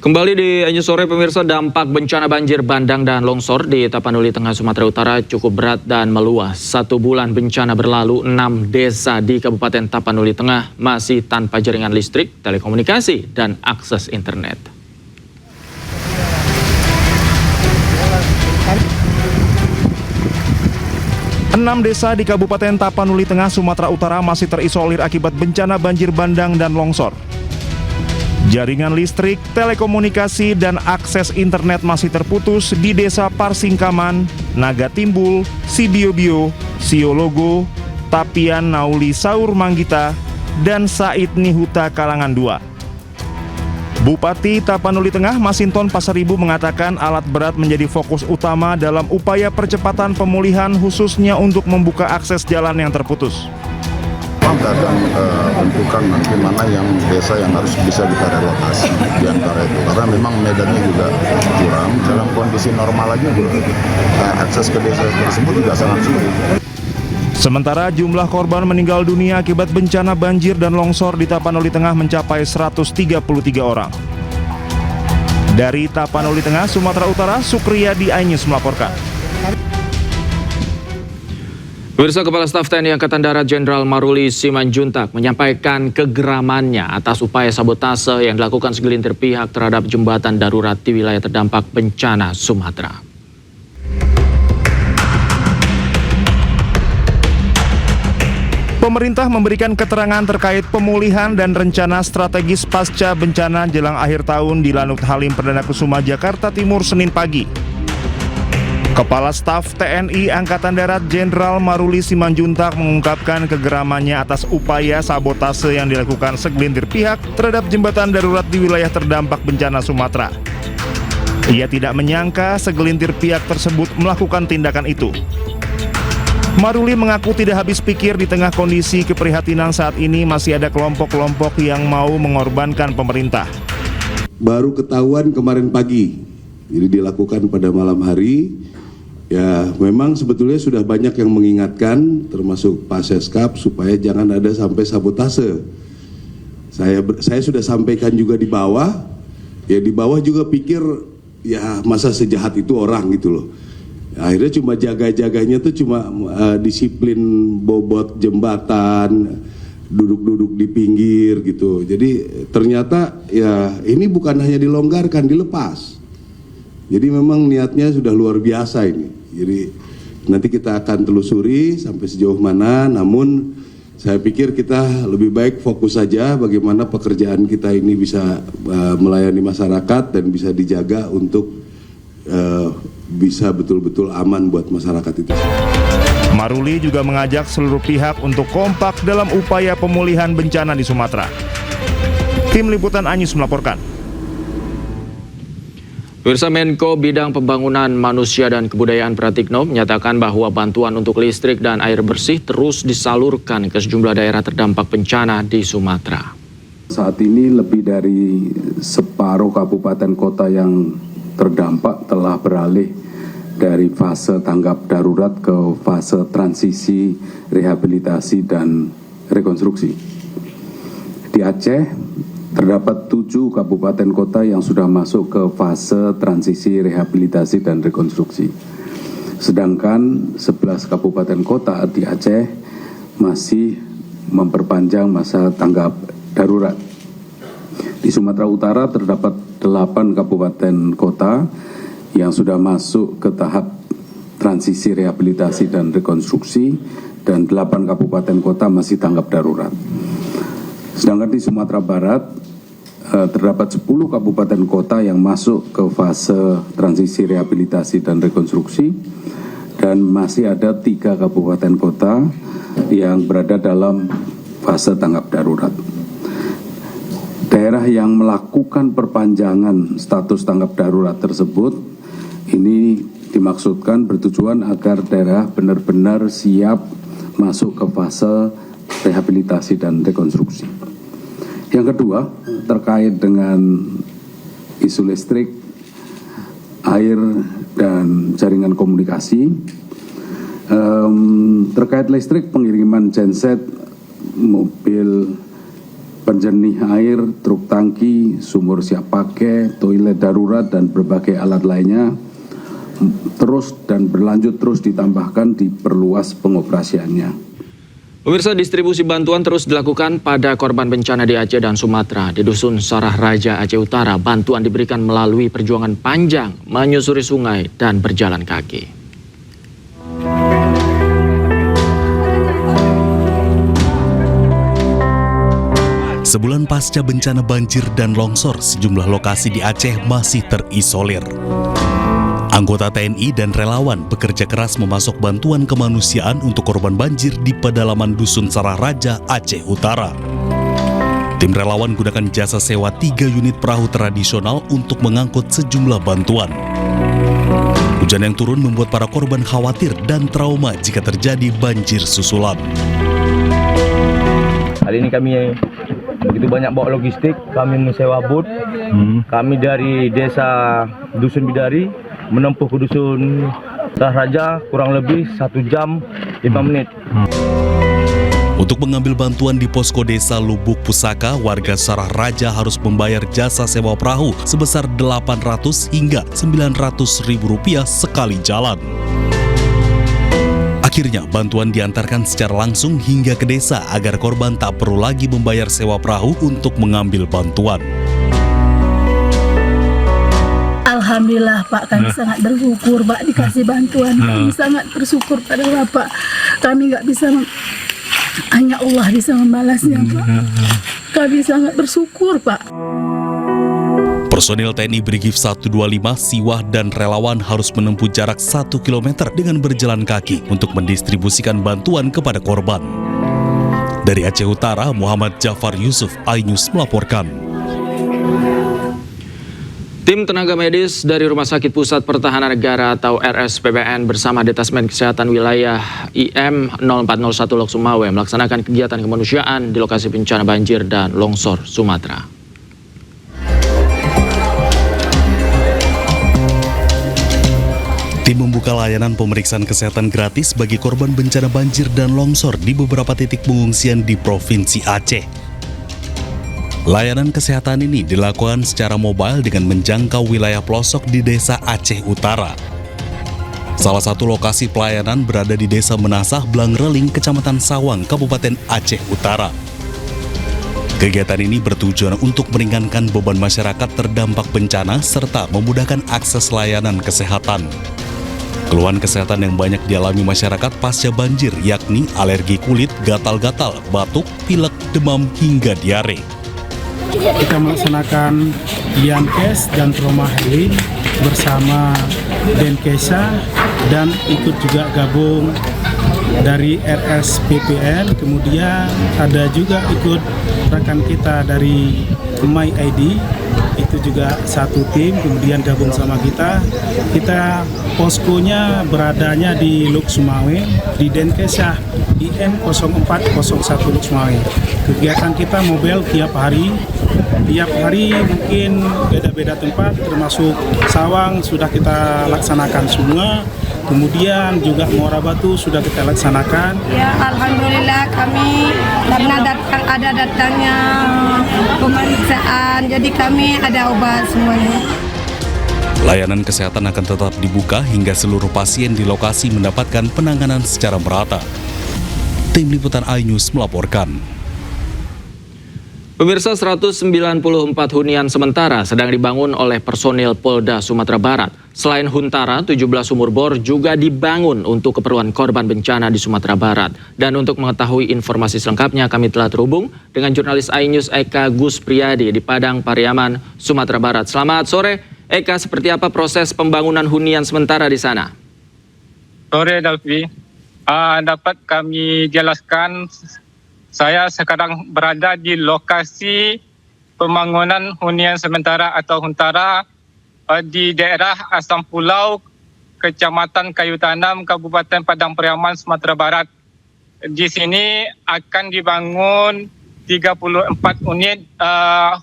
Kembali di Anju Sore pemirsa, dampak bencana banjir bandang dan longsor di Tapanuli Tengah Sumatera Utara cukup berat dan meluas. 1 bulan bencana berlalu, 6 desa di Kabupaten Tapanuli Tengah masih tanpa jaringan listrik, telekomunikasi, dan akses internet. Enam desa di Kabupaten Tapanuli Tengah Sumatera Utara masih terisolir akibat bencana banjir bandang dan longsor. Jaringan listrik, telekomunikasi, dan akses internet masih terputus di desa Parsingkaman, Naga Timbul, Sibiobio, Siologo, Tapian Nauli Saur Manggita, dan Said Nihuta Kalangan 2. Bupati Tapanuli Tengah Masinton Pasaribu mengatakan alat berat menjadi fokus utama dalam upaya percepatan pemulihan khususnya untuk membuka akses jalan yang terputus. Kita akan tentukan nanti mana yang desa yang harus bisa kita relokasi di antara itu, karena memang medannya juga kurang. Dalam kondisi normal aja akses ke desa tersebut juga sangat sulit. Sementara jumlah korban meninggal dunia akibat bencana banjir dan longsor di Tapanuli Tengah mencapai 133 orang. Dari Tapanuli Tengah, Sumatera Utara, Sukriyadi Ainus melaporkan. Pemirsa, Kepala Staf TNI Angkatan Darat Jenderal Maruli Simanjuntak menyampaikan kegeramannya atas upaya sabotase yang dilakukan segelintir pihak terhadap jembatan darurat di wilayah terdampak bencana Sumatera. Pemerintah memberikan keterangan terkait pemulihan dan rencana strategis pasca bencana jelang akhir tahun di Lanut Halim Perdana Kusuma, Jakarta Timur, Senin pagi. Kepala Staf TNI Angkatan Darat Jenderal Maruli Simanjuntak mengungkapkan kegeramannya atas upaya sabotase yang dilakukan segelintir pihak terhadap jembatan darurat di wilayah terdampak bencana Sumatera. Ia tidak menyangka segelintir pihak tersebut melakukan tindakan itu. Maruli mengaku tidak habis pikir di tengah kondisi keprihatinan saat ini masih ada kelompok-kelompok yang mau mengorbankan pemerintah. Baru ketahuan kemarin pagi, jadi dilakukan pada malam hari. Ya, memang sebetulnya sudah banyak yang mengingatkan, termasuk Pak Seskap, supaya jangan ada sampai sabotase. Saya sudah sampaikan juga di bawah, ya di bawah juga pikir, ya masa sejahat itu orang gitu loh. Akhirnya cuma jaga-jaganya tuh cuma disiplin bobot jembatan, duduk-duduk di pinggir gitu. Jadi ternyata ya ini bukan hanya dilonggarkan, dilepas. Jadi memang niatnya sudah luar biasa ini. Jadi nanti kita akan telusuri sampai sejauh mana, namun saya pikir kita lebih baik fokus saja bagaimana pekerjaan kita ini bisa melayani masyarakat dan bisa dijaga untuk bisa betul-betul aman buat masyarakat itu. Maruli juga mengajak seluruh pihak untuk kompak dalam upaya pemulihan bencana di Sumatera. Tim Liputan Anyus melaporkan. Pemirsa, Menko Bidang Pembangunan Manusia dan Kebudayaan Pratikno menyatakan bahwa bantuan untuk listrik dan air bersih terus disalurkan ke sejumlah daerah terdampak bencana di Sumatera. Saat ini lebih dari separuh kabupaten kota yang terdampak telah beralih dari fase tanggap darurat ke fase transisi, rehabilitasi, dan rekonstruksi. Di Aceh, terdapat 7 kabupaten kota yang sudah masuk ke fase transisi, rehabilitasi, dan rekonstruksi. Sedangkan 11 kabupaten kota di Aceh masih memperpanjang masa tanggap darurat. Di Sumatera Utara terdapat 8 kabupaten kota yang sudah masuk ke tahap transisi, rehabilitasi, dan rekonstruksi, dan 8 kabupaten kota masih tanggap darurat. Sedangkan di Sumatera Barat terdapat 10 kabupaten kota yang masuk ke fase transisi, rehabilitasi, dan rekonstruksi, dan masih ada 3 kabupaten kota yang berada dalam fase tanggap darurat. Daerah yang melakukan perpanjangan status tanggap darurat tersebut ini dimaksudkan bertujuan agar daerah benar-benar siap masuk ke fase rehabilitasi dan rekonstruksi. Yang kedua, terkait dengan isu listrik, air, dan jaringan komunikasi. Terkait listrik, pengiriman genset mobil penjernih air, truk tangki, sumur siap pakai, toilet darurat, dan berbagai alat lainnya terus dan berlanjut terus ditambahkan, diperluas pengoperasiannya. Pemirsa, distribusi bantuan terus dilakukan pada korban bencana di Aceh dan Sumatera. Di Dusun Sarah Raja, Aceh Utara, bantuan diberikan melalui perjuangan panjang, menyusuri sungai, dan berjalan kaki. Sebulan pasca bencana banjir dan longsor, sejumlah lokasi di Aceh masih terisolir. Anggota TNI dan relawan bekerja keras memasok bantuan kemanusiaan untuk korban banjir di pedalaman Dusun Sarah Raja, Aceh Utara. Tim relawan gunakan jasa sewa 3 unit perahu tradisional untuk mengangkut sejumlah bantuan. Hujan yang turun membuat para korban khawatir dan trauma jika terjadi banjir susulan. Hari ini kami begitu banyak bawa logistik, kami menyewa bot. Kami dari desa Dusun Bidari menempuh ke Dusun Sarah Raja kurang lebih 1 jam 5 menit. Untuk mengambil bantuan di posko desa Lubuk Pusaka, warga Sarah Raja harus membayar jasa sewa perahu sebesar 800 hingga 900 ribu rupiah sekali jalan. Akhirnya bantuan diantarkan secara langsung hingga ke desa agar korban tak perlu lagi membayar sewa perahu untuk mengambil bantuan. Alhamdulillah Pak, kami sangat bersyukur Pak dikasih bantuan. Kami sangat bersyukur pada Bapak. Kami nggak bisa, hanya Allah bisa membalasnya Pak. Kami sangat bersyukur Pak. Personil TNI Brigif 125, Siwah, dan relawan harus menempuh jarak 1 km dengan berjalan kaki untuk mendistribusikan bantuan kepada korban. Dari Aceh Utara, Muhammad Jafar Yusuf, iNews melaporkan. Tim tenaga medis dari Rumah Sakit Pusat Pertahanan Negara atau RSPBN bersama Detasmen Kesehatan Wilayah IM 0401 Lok Sumawe melaksanakan kegiatan kemanusiaan di lokasi bencana banjir dan longsor Sumatera. Tim membuka layanan pemeriksaan kesehatan gratis bagi korban bencana banjir dan longsor di beberapa titik pengungsian di Provinsi Aceh. Layanan kesehatan ini dilakukan secara mobile dengan menjangkau wilayah pelosok di Desa Aceh Utara. Salah satu lokasi pelayanan berada di Desa Menasah, Blangreling, Kecamatan Sawang, Kabupaten Aceh Utara. Kegiatan ini bertujuan untuk meringankan beban masyarakat terdampak bencana serta memudahkan akses layanan kesehatan. Keluhan kesehatan yang banyak dialami masyarakat pasca banjir yakni alergi kulit, gatal-gatal, batuk, pilek, demam, hingga diare. Kita melaksanakan Diankes dan trauma healing bersama Denkesa dan ikut juga gabung dari RSPPN, kemudian ada juga ikut rekan kita dari My ID, itu juga satu tim, kemudian gabung sama kita. Kita poskonya beradanya di Lok Sumawe, di Denkesa IM 0401 Lok Sumawe. Kegiatan kita mobile tiap hari mungkin beda-beda tempat, termasuk Sawang sudah kita laksanakan semua. Kemudian juga Muara Batu sudah kita laksanakan. Ya, alhamdulillah kami karena ada datangnya pemeriksaan, jadi kami ada obat semuanya. Layanan kesehatan akan tetap dibuka hingga seluruh pasien di lokasi mendapatkan penanganan secara merata. Tim Liputan iNews melaporkan. Pemirsa, 194 hunian sementara sedang dibangun oleh personil Polda Sumatera Barat. Selain Huntara, 17 sumur bor juga dibangun untuk keperluan korban bencana di Sumatera Barat. Dan untuk mengetahui informasi selengkapnya, kami telah terhubung dengan jurnalis iNews Eka Gus Priyadi di Padang Pariaman, Sumatera Barat. Selamat sore, Eka. Seperti apa proses pembangunan hunian sementara di sana? Sore, Dalvi. Dapat kami jelaskan, saya sekarang berada di lokasi pembangunan hunian sementara atau Huntara di daerah Asam Pulau, Kecamatan Kayu Tanam, Kabupaten Padang Pariaman, Sumatera Barat. Di sini akan dibangun 34 unit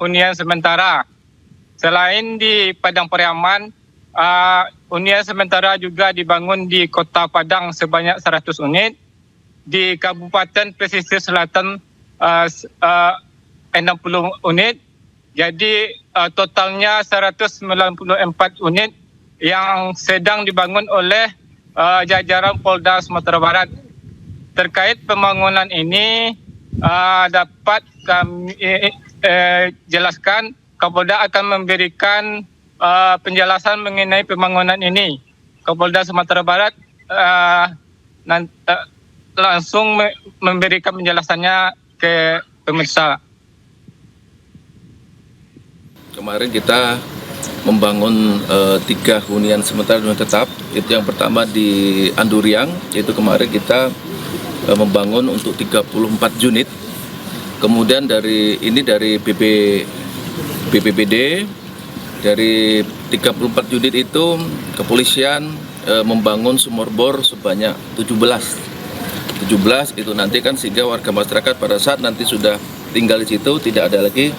hunian sementara. Selain di Padang Pariaman, hunian sementara juga dibangun di Kota Padang sebanyak 100 unit. Di Kabupaten Pesisir Selatan 60 unit. Jadi totalnya 194 unit yang sedang dibangun oleh jajaran Polda Sumatera Barat. Terkait pembangunan ini dapat kami jelaskan, Kapolda akan memberikan penjelasan mengenai pembangunan ini. Kapolda Sumatera Barat langsung memberikan penjelasannya ke pemirsa. Kemarin kita membangun 3 hunian sementara dan tetap. Itu yang pertama di Anduriang, yaitu kemarin kita membangun untuk 34 unit. Kemudian dari BPBD, dari 34 unit itu kepolisian membangun sumur bor sebanyak 17 itu nanti kan, sehingga warga masyarakat pada saat nanti sudah tinggal di situ tidak ada lagi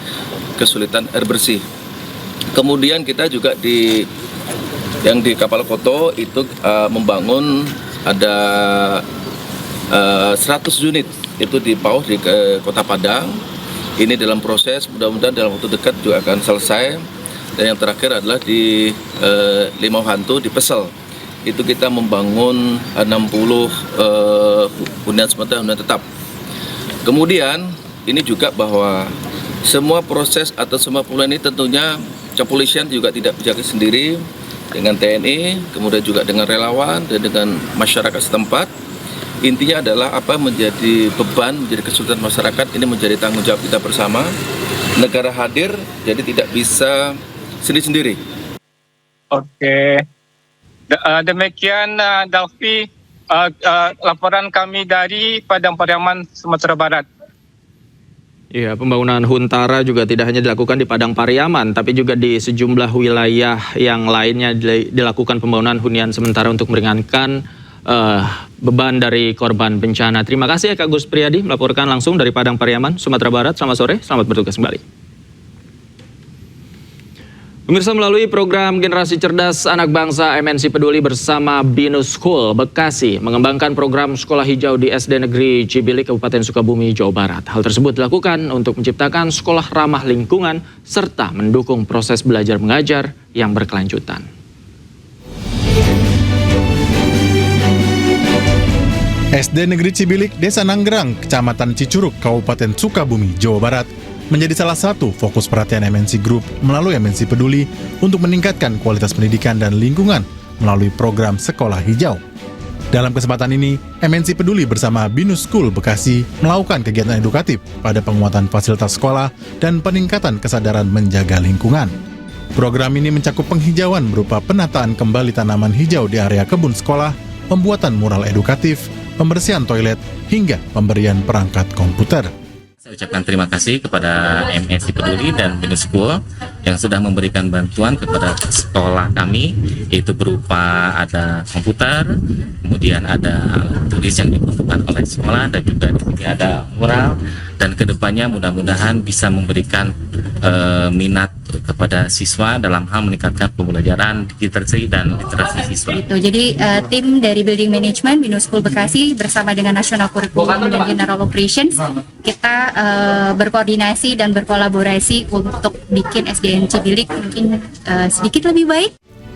kesulitan air bersih. Kemudian kita juga di Kapal Koto itu membangun ada 100 unit itu di PAUD di Kota Padang. Ini dalam proses, mudah-mudahan dalam waktu dekat juga akan selesai. Dan yang terakhir adalah di Limau Hantu di Pesel. Itu kita membangun 60 hunian sementara, hunian tetap. Kemudian ini juga bahwa semua proses atau semua pemulihan ini tentunya kepolisian juga tidak bisa sendiri, dengan TNI, kemudian juga dengan relawan dan dengan masyarakat setempat. Intinya adalah apa menjadi beban, menjadi kesulitan masyarakat, ini menjadi tanggung jawab kita bersama. Negara hadir, jadi tidak bisa sendiri-sendiri. Oke, demikian Dalfi, laporan kami dari Padang Pariaman, Sumatera Barat. Ya, pembangunan Huntara juga tidak hanya dilakukan di Padang Pariaman, tapi juga di sejumlah wilayah yang lainnya dilakukan pembangunan hunian sementara untuk meringankan beban dari korban bencana. Terima kasih ya Kak Gus Priyadi melaporkan langsung dari Padang Pariaman, Sumatera Barat. Selamat sore, selamat bertugas kembali. Pemirsa, melalui program Generasi Cerdas Anak Bangsa MNC Peduli bersama Binus School Bekasi mengembangkan program sekolah hijau di SD Negeri Cibilik, Kabupaten Sukabumi, Jawa Barat. Hal tersebut dilakukan untuk menciptakan sekolah ramah lingkungan serta mendukung proses belajar mengajar yang berkelanjutan. SD Negeri Cibilik, Desa Nanggerang, Kecamatan Cicurug, Kabupaten Sukabumi, Jawa Barat menjadi salah satu fokus perhatian MNC Group melalui MNC Peduli untuk meningkatkan kualitas pendidikan dan lingkungan melalui program Sekolah Hijau. Dalam kesempatan ini, MNC Peduli bersama Binus School Bekasi melakukan kegiatan edukatif pada penguatan fasilitas sekolah dan peningkatan kesadaran menjaga lingkungan. Program ini mencakup penghijauan berupa penataan kembali tanaman hijau di area kebun sekolah, pembuatan mural edukatif, pembersihan toilet, hingga pemberian perangkat komputer. Saya ucapkan terima kasih kepada MNC Peduli dan Binus School yang sudah memberikan bantuan kepada sekolah kami, yaitu berupa ada komputer, kemudian ada alat tulis yang dibutuhkan oleh sekolah, dan juga ada mural, dan kedepannya mudah-mudahan bisa memberikan minat kepada siswa dalam hal meningkatkan pembelajaran literasi dan literasi siswa. Jadi tim dari Building Management Binus School Bekasi bersama dengan National Curriculum dan General Operations kita berkoordinasi dan berkolaborasi untuk bikin SDN Cibilik mungkin sedikit lebih baik.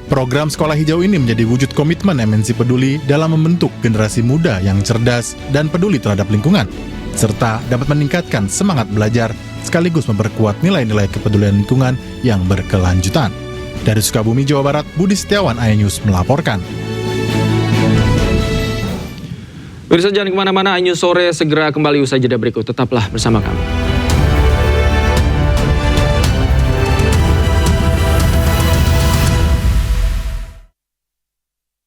Program Sekolah Hijau ini menjadi wujud komitmen MNC Peduli dalam membentuk generasi muda yang cerdas dan peduli terhadap lingkungan, serta dapat meningkatkan semangat belajar sekaligus memperkuat nilai-nilai kepedulian lingkungan yang berkelanjutan. Dari Sukabumi, Jawa Barat, Budi Setiawan, iNews melaporkan. Pemirsa, jangan kemana-mana, iNews sore segera kembali usai jeda berikut. Tetaplah bersama kami.